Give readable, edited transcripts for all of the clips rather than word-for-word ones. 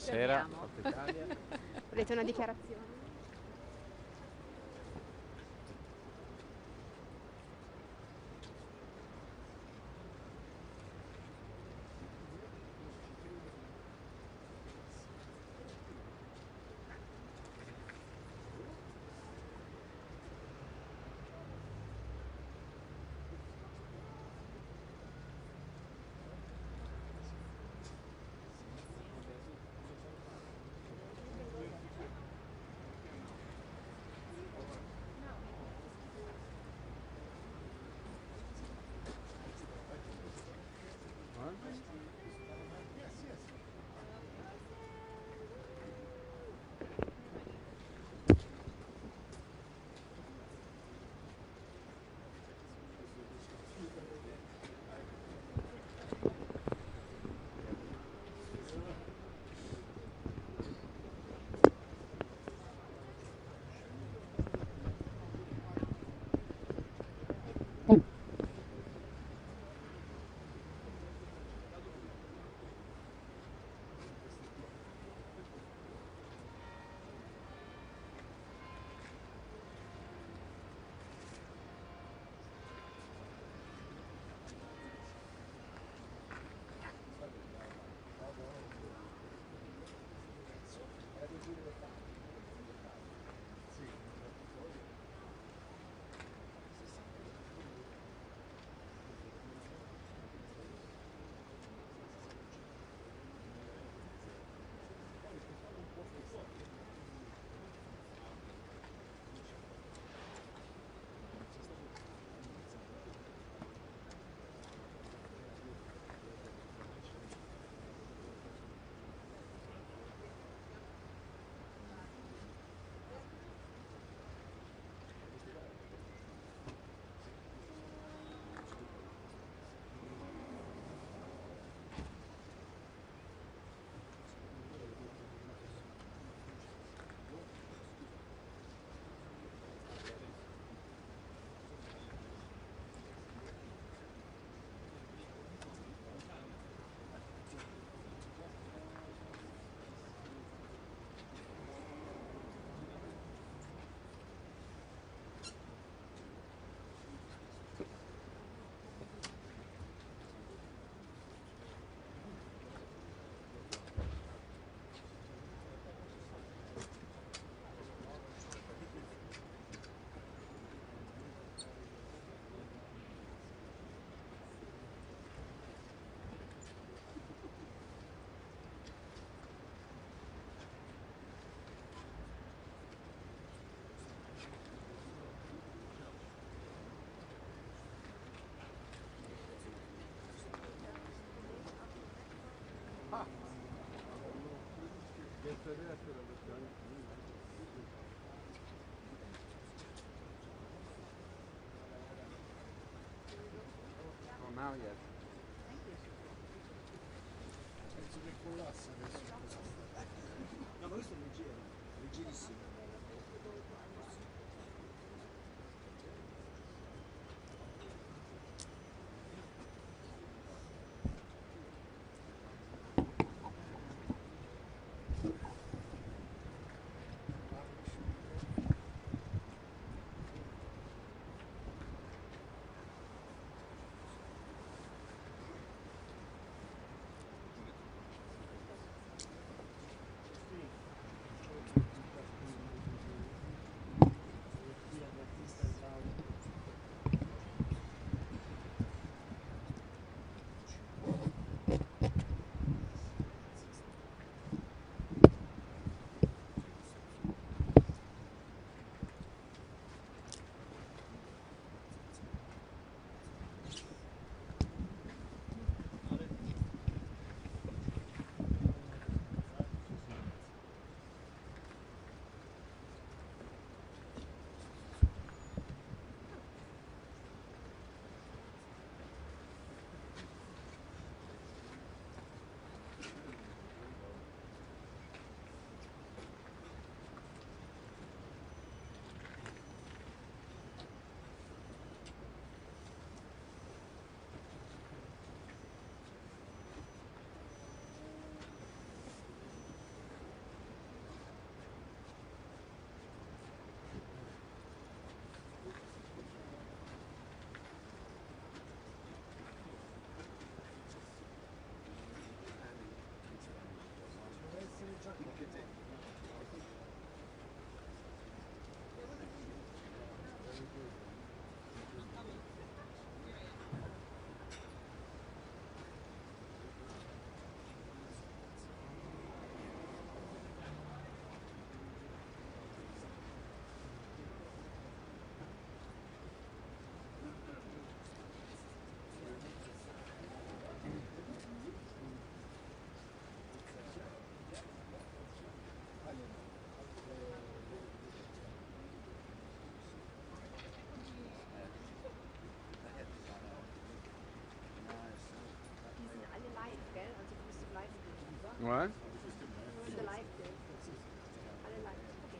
Buonasera. Volete una dichiarazione? Now yes. No, ma questo è leggero, leggerissimo. What? The light. Alle light. Okay.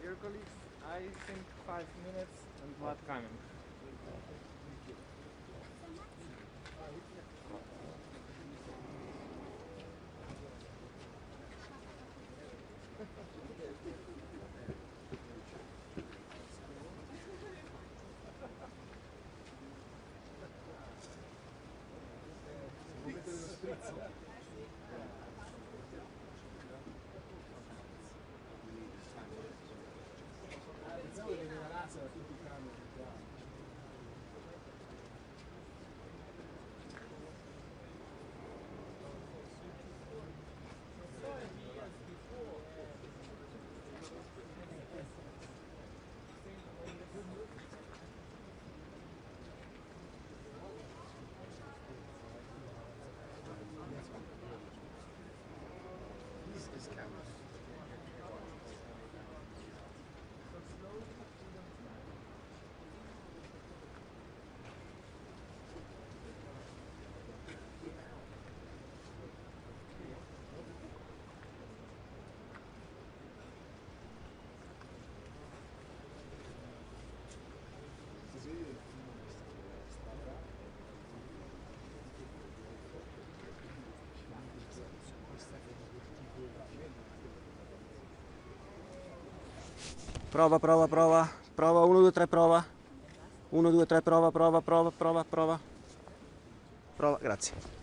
Dear colleagues, I think 5 minutes and Vlad coming. Prova, prova, prova. Prova, 1, 2, 3, prova. 1, 2, 3, prova, prova, prova, prova, prova. Prova, grazie.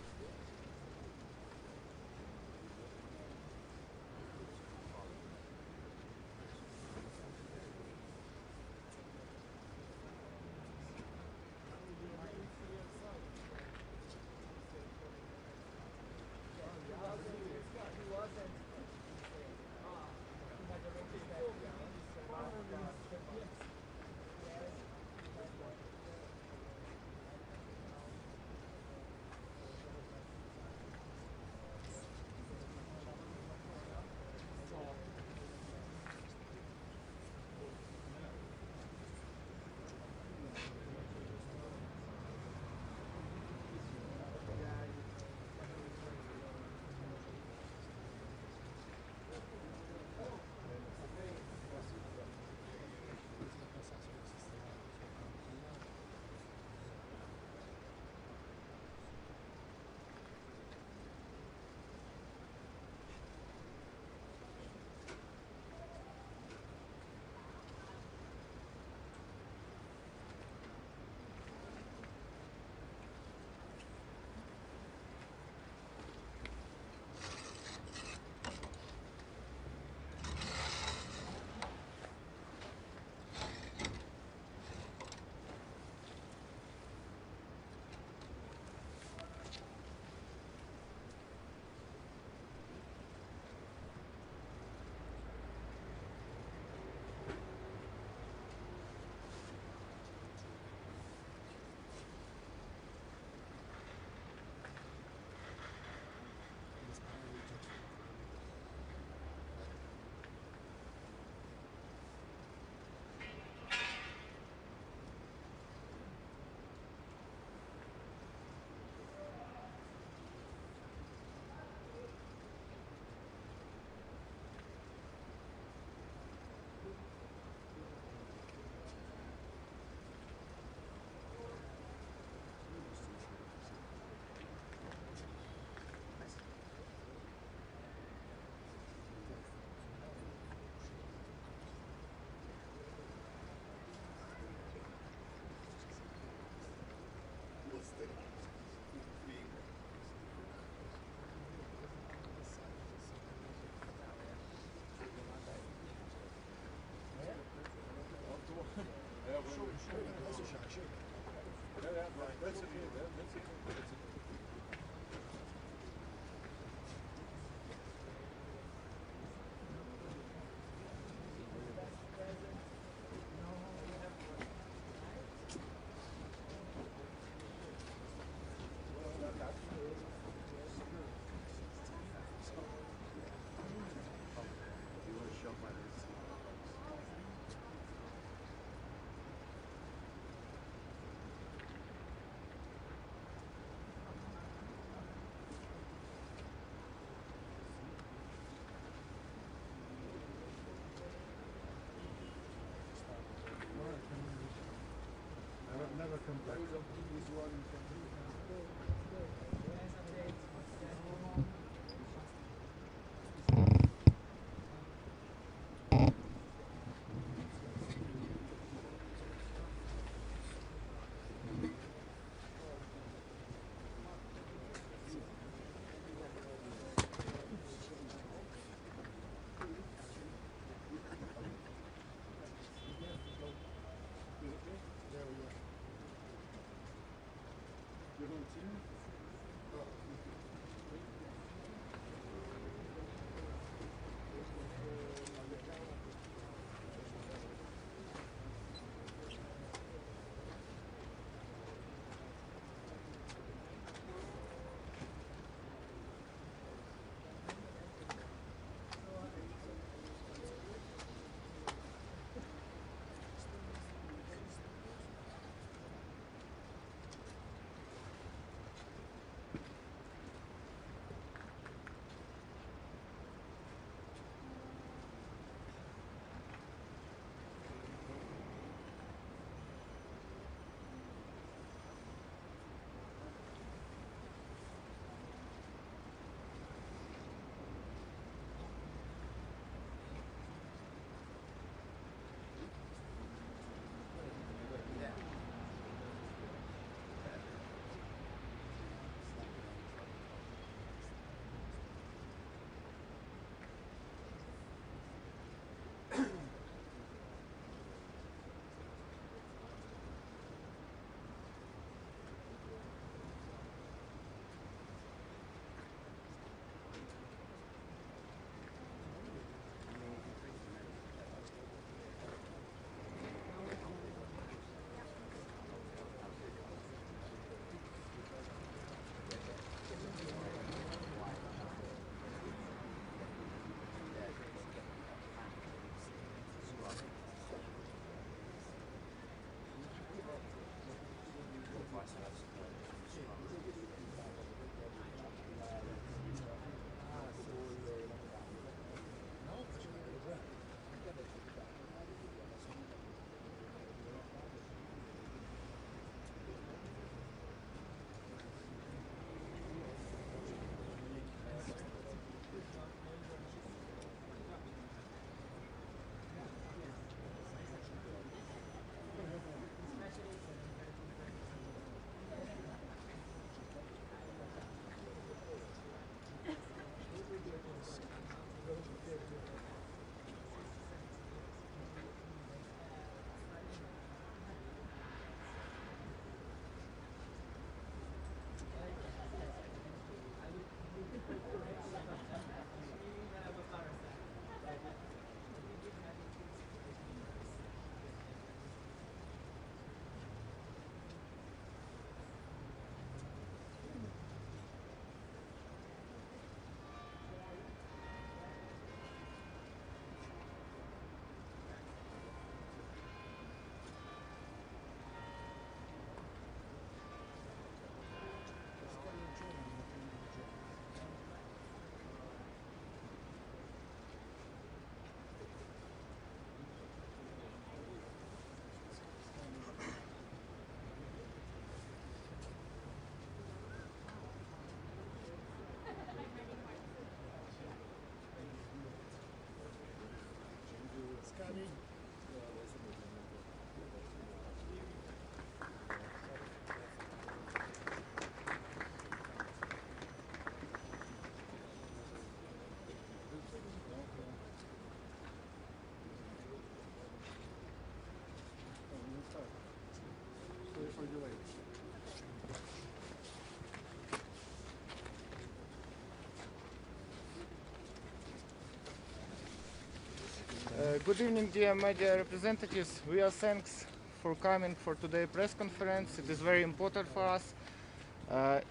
Good evening, dear media representatives. We are thanks for coming for today's press conference. It is very important for us.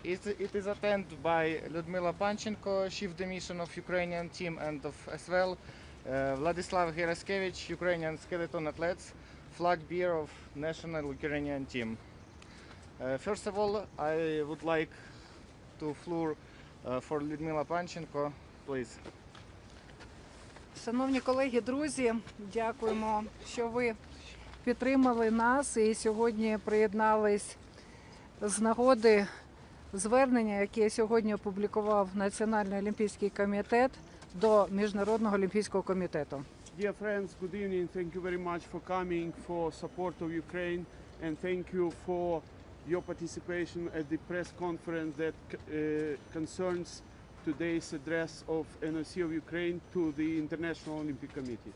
It is attended by Lyudmila Panchenko, Chief de Mission of Ukrainian team, and as well Vladyslav Heraskevych, Ukrainian skeleton athletes, flag bearer of national Ukrainian team. First of all, I would like to floor for Lyudmila Panchenko, please. Шановні колеги, друзі, дякуємо, що ви підтримали нас і сьогодні приєднались з нагоди звернення, яке сьогодні опублікував Національний олімпійський комітет до Міжнародного олімпійського комітету. Dear friends, good evening. Thank you very much for coming, for support of Ukraine, and thank you for your participation at the press conference that concerns today's address of NOC of Ukraine to the International Olympic Committee.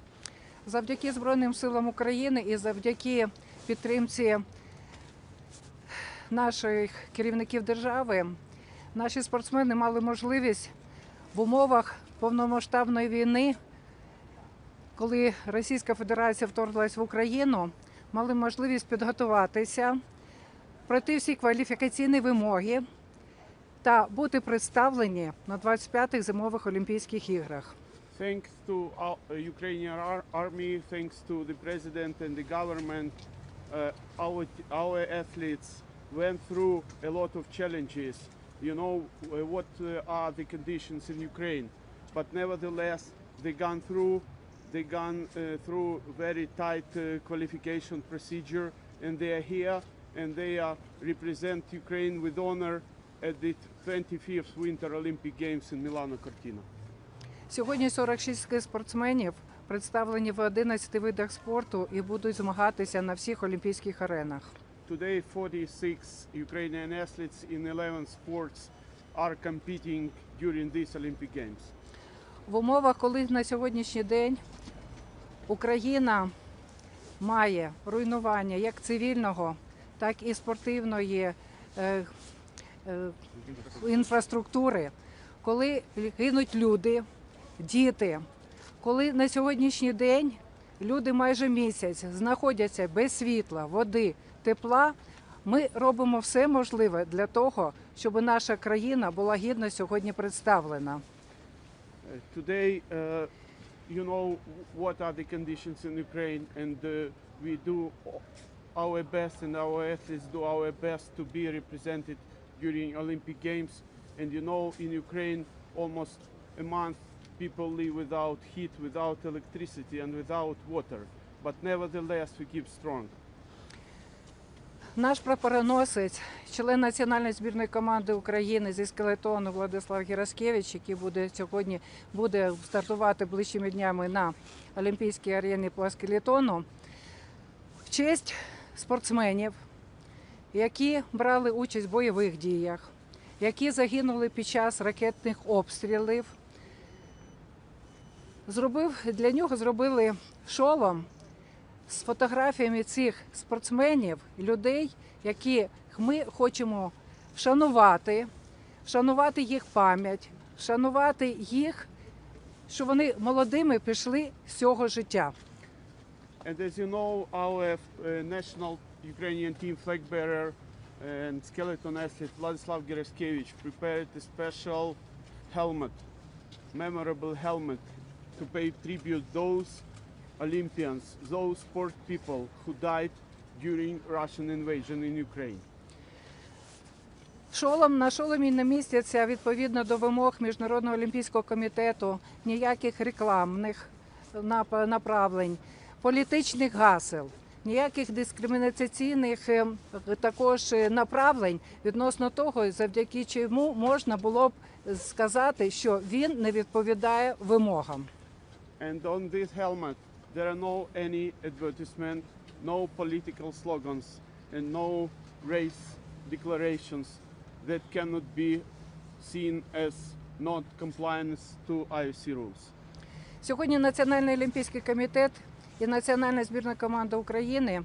Завдяки Збройним силам України і завдяки підтримці наших керівників держави, наші спортсмени мали можливість в умовах повномасштабної війни, коли Російська Федерація вторглась в Україну, мали можливість підготуватися, пройти всі кваліфікаційні вимоги та бути представлені на 25-х зимових Олімпійських іграх. Thanks to Ukrainian army, thanks to the president and the government, our athletes went through a lot of challenges. You know what are the conditions in Ukraine, but nevertheless they gone through very tight qualification procedure, and they are here and they represent Ukraine with honor at the 25th Winter Olympic Games in Milano Cortina. Сьогодні 46 спортсменів представлені в 11 видах спорту і будуть змагатися на всіх олімпійських аренах. Today 46 Ukrainian athletes in 11 sports are competing during these Olympic Games. В умовах, коли на сьогоднішній день Україна має руйнування як цивільного, так і спортивної інфраструктури, коли гинуть люди, діти, коли на сьогоднішній день люди майже місяць знаходяться без світла, води, тепла, ми робимо все можливе для того, щоб наша країна була гідно сьогодні представлена. Today, you know what are the conditions in Ukraine, and we do our best, and our athletes do our best to be represented during Olympic Games. And you know, in Ukraine, almost a month people live without heat, without electricity, and without water. But nevertheless, we keep strong. Наш прапороносець, член національної збірної команди України зі скелетону Владислав Гераскевич, який сьогодні буде стартувати ближчими днями на Олімпійській арені по скелетону, в честь спортсменів, які брали участь в бойових діях, які загинули під час ракетних обстрілів. Для нього зробили шолом з фотографіями цих спортсменів, людей, яких ми хочемо вшанувати їх пам'ять, вшанувати їх, що вони молодими пішли з цього життя. And as you know, our national Ukrainian team flag bearer and skeleton athlete Vladyslav Heraskevych prepared a special helmet, memorable helmet, to pay tribute those Olympians, those sport people who died during Russian invasion in Ukraine. На шоломі не містяться, відповідно до вимог Міжнародного олімпійського комітету, ніяких рекламних направлень, політичних гасел, ніяких дискримінаційних також направлень відносно того, завдяки чому можна було б сказати, що він не відповідає вимогам. And on this helmet there are no any advertisement, no political slogans, and no race declarations that cannot be seen as not compliance to IOC rules. Сьогодні Національний олімпійський комітет і Національна збірна команда України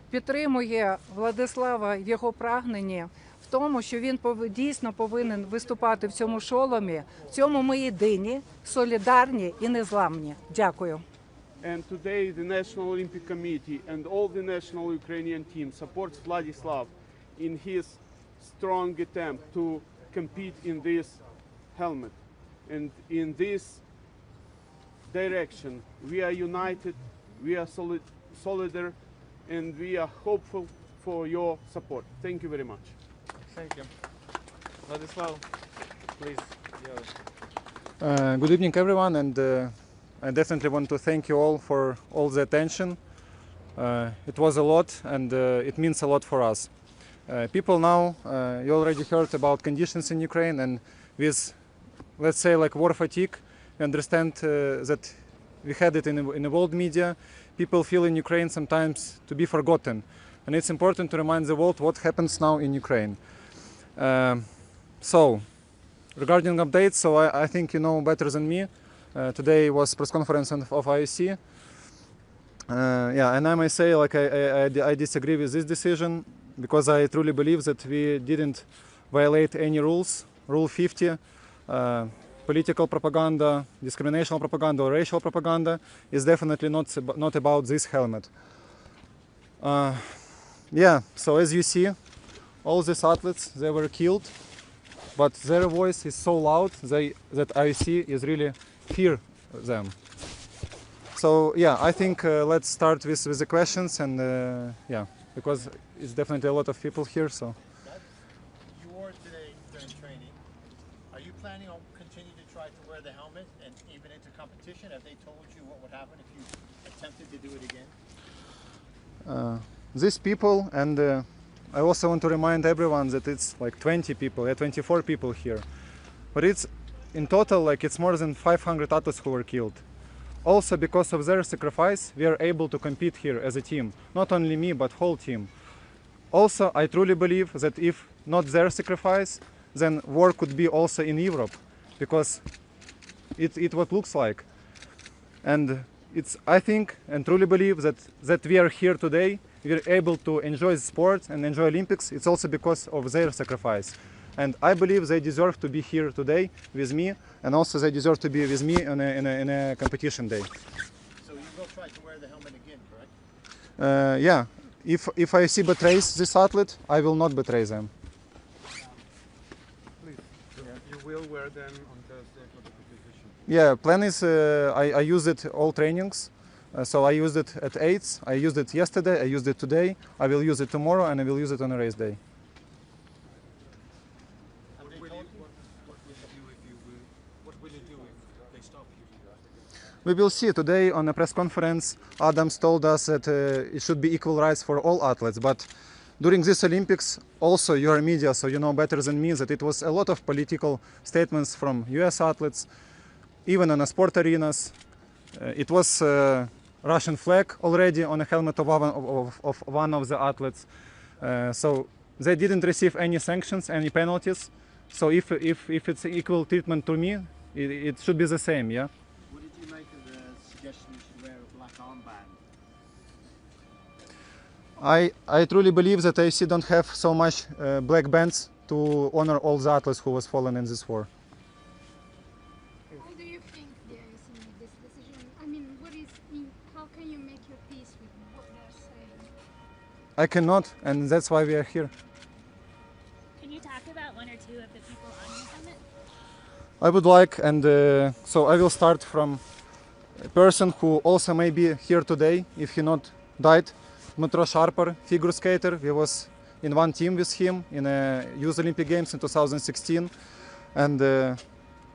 підтримує Владислава в його прагненні в тому, що він дійсно повинен виступати в цьому шоломі. В цьому ми єдині, солідарні і незламні. Дякую. And today the National Olympic Committee and all the national Ukrainian team supports Vladyslav in his strong attempt to compete in this helmet. And in this direction we are united, we are solidar, and we are hopeful for your support. Thank you very much. Thank you. Vladyslav, please. Good evening, everyone, and I definitely want to thank you all for all the attention. It was a lot, and it means a lot for us. People now, you already heard about conditions in Ukraine, and with, let's say, like war fatigue, we understand that we had it in the world media. People feel in Ukraine sometimes to be forgotten, and it's important to remind the world what happens now in Ukraine. So, regarding updates, so I think you know better than me. Today was press conference of IOC. Yeah, and I may say, like, I disagree with this decision, because I truly believe that we didn't violate any rules. Rule 50, political propaganda, discriminational propaganda, or racial propaganda is definitely not about this helmet. Yeah, so as you see, all these athletes, they were killed, but their voice is so loud that IOC is really fear them. So yeah, I think let's start with the questions, and yeah, because it's definitely a lot of people here. So you wore it today during training. Are you planning on continuing to try to wear the helmet and even into competition? Have they told you what would happen if you attempted to do it again? These people, and I also want to remind everyone that it's like 20 people, 24 people here, but it's in total, like, it's more than 500 athletes who were killed. Also, because of their sacrifice, we are able to compete here as a team. Not only me, but whole team. Also, I truly believe that if not their sacrifice, then war could be also in Europe, because it what looks like. And it's, I think and truly believe that we are here today, we are able to enjoy the sport and enjoy Olympics. It's also because of their sacrifice. And I believe they deserve to be here today with me, and also they deserve to be with me in a competition day. So you will try to wear the helmet again, correct? Yeah, if I see betrays this athlete, I will not betray them. Please, you will wear them on Thursday for the competition. Yeah, plan is I use it all trainings. So I used it at 8s, I used it yesterday, I used it today, I will use it tomorrow, and I will use it on a race day. We will see. Today on a press conference, Adams told us that it should be equal rights for all athletes. But during this Olympics, also you are media, so you know better than me that it was a lot of political statements from US athletes, even on the sport arenas. It was Russian flag already on the helmet of one of the athletes. So they didn't receive any sanctions, any penalties. So if it's equal treatment to me, it should be the same, yeah? What did you make of the suggestion you should wear a black armband? I truly believe that IOC don't have so much black bands to honor all the athletes who was fallen in this war. How do you think the IOC made this decision? I mean, how can you make your peace with what they're saying? I cannot, and that's why we are here. Can you talk about one or two of the people on your helmet? I would like, and so I will start from a person who also may be here today, if he not died. Dmytro Sharper, figure skater. We was in one team with him in a Youth Olympic Games in 2016, and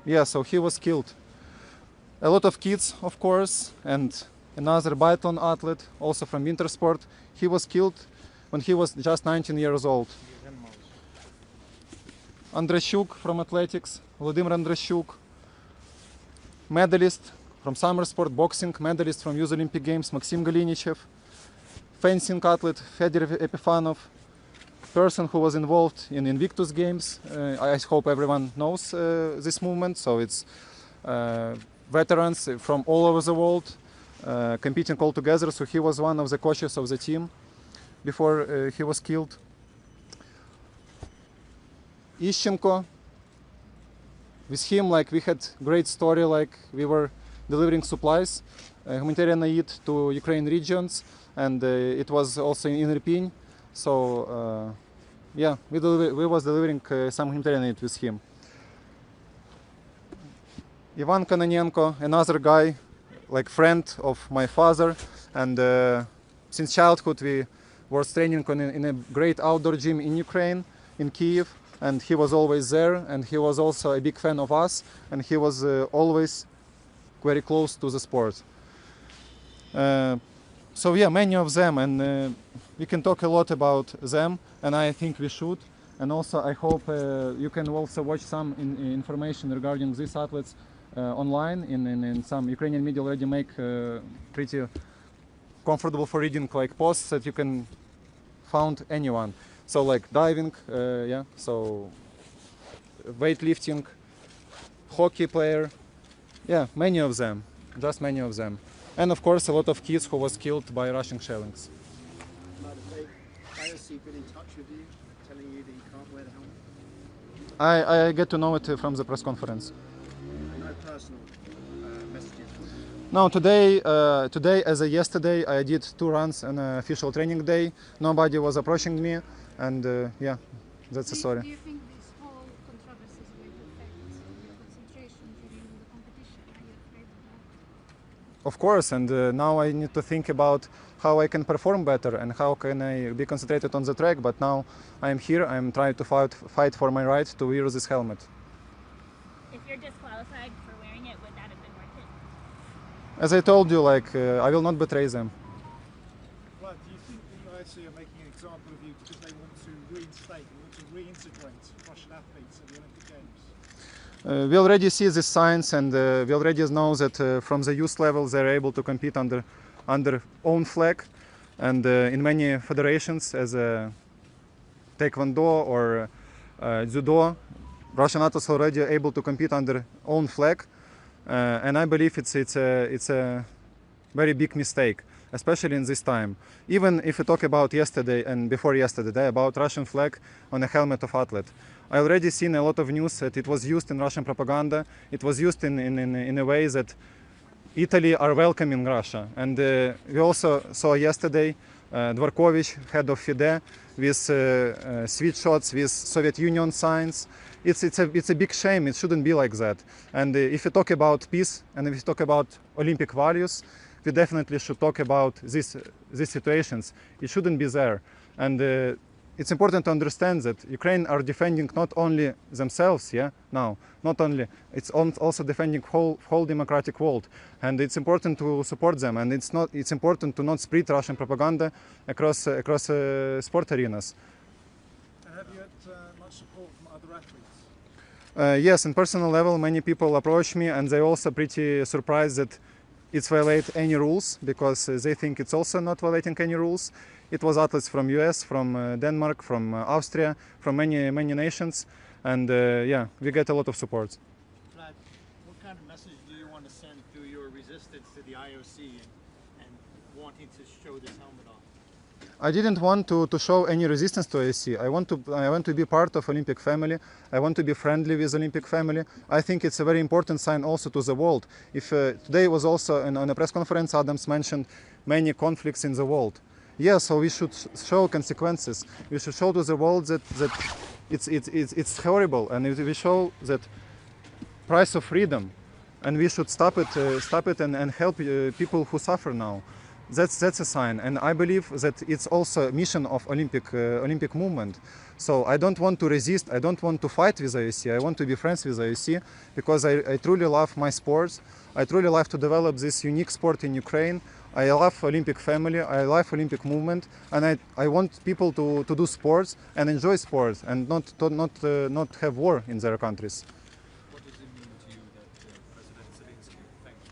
yeah, so he was killed. A lot of kids, of course, and another biathlon athlete, also from winter sport, he was killed when he was just 19 years old. Andrashuk from athletics, Vladimir Andrashuk, medalist from summer sport, boxing, medalist from Youth Olympic Games, Maxim Galinichev, fencing athlete, Fedor Epifanov, person who was involved in Invictus Games. I hope everyone knows this movement, so it's veterans from all over the world competing all together, so he was one of the coaches of the team before he was killed. Ishchenko, with him, like, we had great story, like we were delivering supplies, humanitarian aid to Ukraine regions, and it was also in Irpin, so yeah, we was delivering some humanitarian aid with him. Ivan Kononenko, another guy, like friend of my father, and since childhood we were training in a great outdoor gym in Ukraine, in Kiev, and he was always there, and he was also a big fan of us, and he was always very close to the sport. So yeah, many of them, and we can talk a lot about them, and I think we should. And also I hope you can also watch some information regarding these athletes online in some Ukrainian media already make pretty comfortable for reading like posts that you can found anyone. So like diving, yeah, so weightlifting, hockey player, yeah, many of them, just many of them. And of course a lot of kids who was killed by Russian shellings. IOC been in touch with you, telling you that you can't wear the helmet? I get to know it from the press conference. No personal messages? No, today as a yesterday, I did 2 runs on an official training day. Nobody was approaching me, and yeah, that's the story. Do you think this whole controversies will affect your concentration during the competition? Are you afraid of that? Of course, and now I need to think about how I can perform better and how can I be concentrated on the track. But now I'm here, I'm trying to fight for my right to wear this helmet. If you're disqualified for wearing it, would that have been worth it? As I told you, like I will not betray them. Vlad, do you think the IOC are making an example of you because they want to reinstate, they want to reintegrate Russian athletes at the Olympic Games? We already see these signs, and we already know that from the youth level they're able to compete under own flag, and in many federations as taekwondo or judo, Russian athletes are already able to compete under own flag, and I believe it's a very big mistake, especially in this time. Even if we talk about yesterday and before yesterday about Russian flag on a helmet of athlete, I already seen a lot of news that it was used in Russian propaganda. It was used in a way that Italy are welcoming Russia. And we also saw yesterday Dvorkovich, head of FIDE, with sweet shots with Soviet Union signs. It's a big shame. It shouldn't be like that. And if we talk about peace and if we talk about Olympic values, we definitely should talk about these situations. It shouldn't be there. And it's important to understand that Ukraine are defending not only themselves, yeah, now, not only, it's also defending whole democratic world, and it's important to support them, and it's important to not spread Russian propaganda across sport arenas. And have you had much support from other athletes? Yes, in personal level, many people approach me, and they're also pretty surprised that it's violate any rules, because they think it's also not violating any rules. It was athletes from US, from Denmark, from Austria, from many nations, and yeah, we get a lot of support. Vlad, what kind of message do you want to send through your resistance to the IOC and wanting to show this helmet off? I didn't want to show any resistance to IOC. I want to be part of Olympic family. I want to be friendly with Olympic family. I think it's a very important sign also to the world. If today was also on a press conference, Adams mentioned many conflicts in the world. Yeah, so we should show consequences. We should show to the world that it's horrible, and we show that price of freedom, and we should stop it and help people who suffer now. That's a sign, and I believe that it's also a mission of Olympic movement. So I don't want to resist. I don't want to fight with IOC. I want to be friends with IOC because I truly love my sports. I truly love to develop this unique sport in Ukraine. I love Olympic family, I love Olympic movement, and I want people to do sports and enjoy sports and not have war in their countries. What does it mean to you that President Zelensky thanked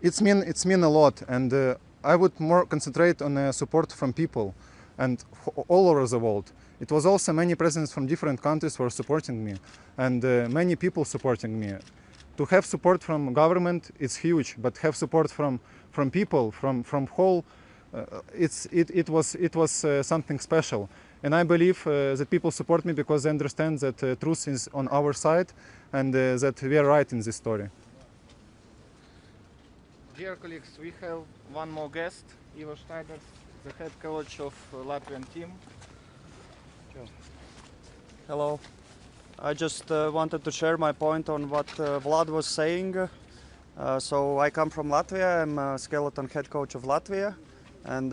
you? It's mean a lot, and I would more concentrate on support from people and all over the world. It was also many presidents from different countries who were supporting me, and many people supporting me. To have support from government, it's huge, but have support from people, from whole, it was something special. And I believe that people support me because they understand that truth is on our side, and that we are right in this story. Dear colleagues, we have one more guest, Ivo Schneider, the head coach of Latvian team. Hello. I just wanted to share my point on what Vlad was saying. So I come from Latvia. I'm a skeleton head coach of Latvia, and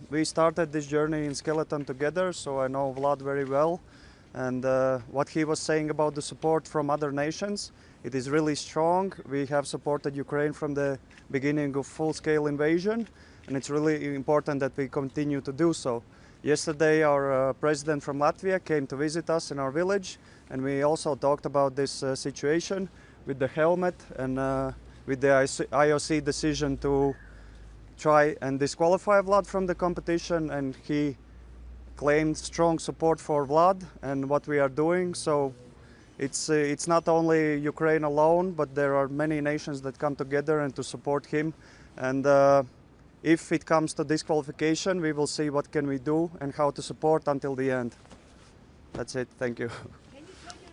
we started this journey in skeleton together, so I know Vlad very well. And what he was saying about the support from other nations, it is really strong. We have supported Ukraine from the beginning of full-scale invasion, and it's really important that we continue to do so. Yesterday our president from Latvia came to visit us in our village, and we also talked about this situation with the helmet and with the IOC decision to try and disqualify Vlad from the competition, and he claimed strong support for Vlad and what we are doing. So it's not only Ukraine alone, but there are many nations that come together and to support him. And if it comes to disqualification, we will see what can we do and how to support until the end. That's it. Thank you. Can you spell your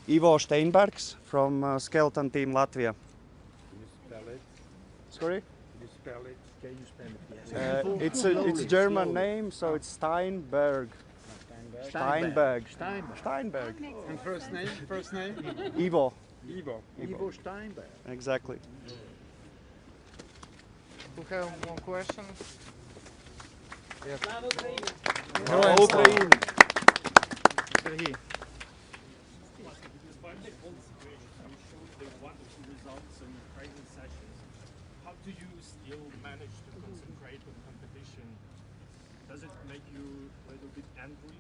name? Ivo Steinbergs from Skeleton Team Latvia. Can you spell it? Sorry? Can you spell it? Can you spell it? Yes. It's a German name, so it's Steinberg. Steinberg. Steinberg. And first name? First name? Ivo. Ivo Steinberg. Exactly. We have one question. Yes. Hello, Ukraine. Sergey. Despite the whole situation, you showed the wonderful results in the training sessions. How do you still manage to concentrate on competition? Does it make you a little bit angry?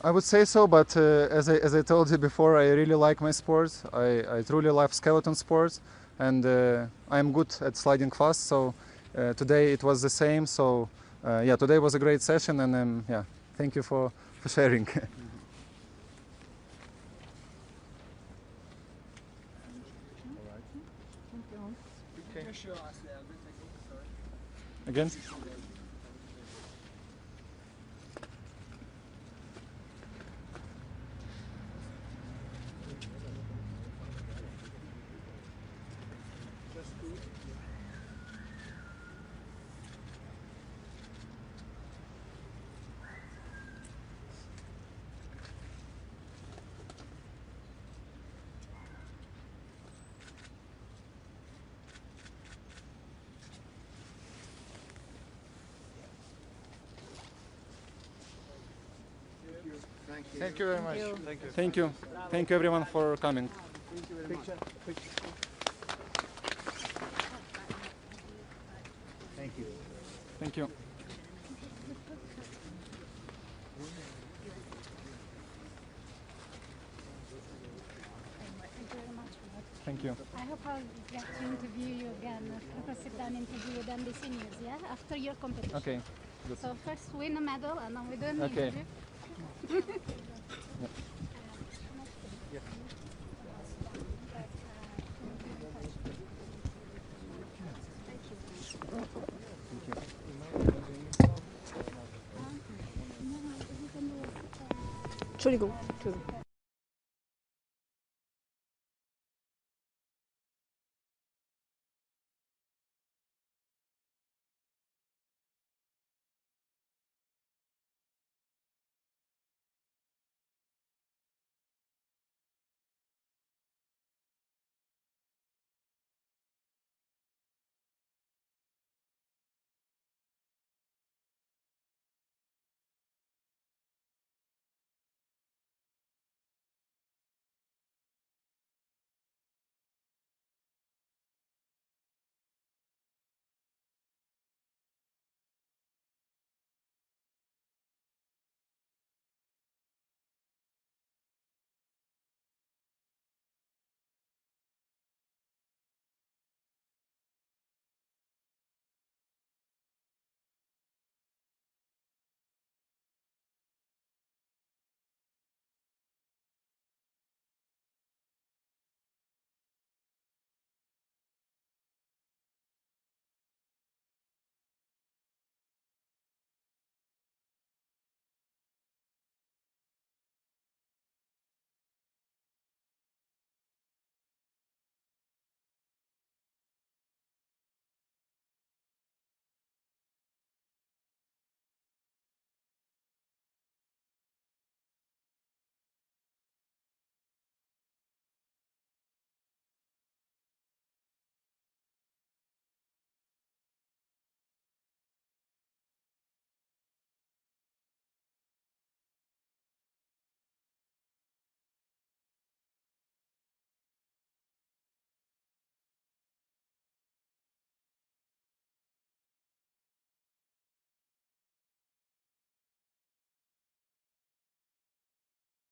I would say so, but as I told you before, I really like my sport. I truly love skeleton sports, and I'm good at sliding fast. So today it was the same. So yeah, today was a great session, and yeah, thank you for sharing. Again? Thank you very much. Thank you. Thank you everyone for coming. Thank you. Thank you. Thank you. I hope I'll get to interview you again, have a sit-down interview with them, the seniors, yeah? After your competition. Okay. Good. So first win a medal and then we do an Okay. interview. Entschuldigung.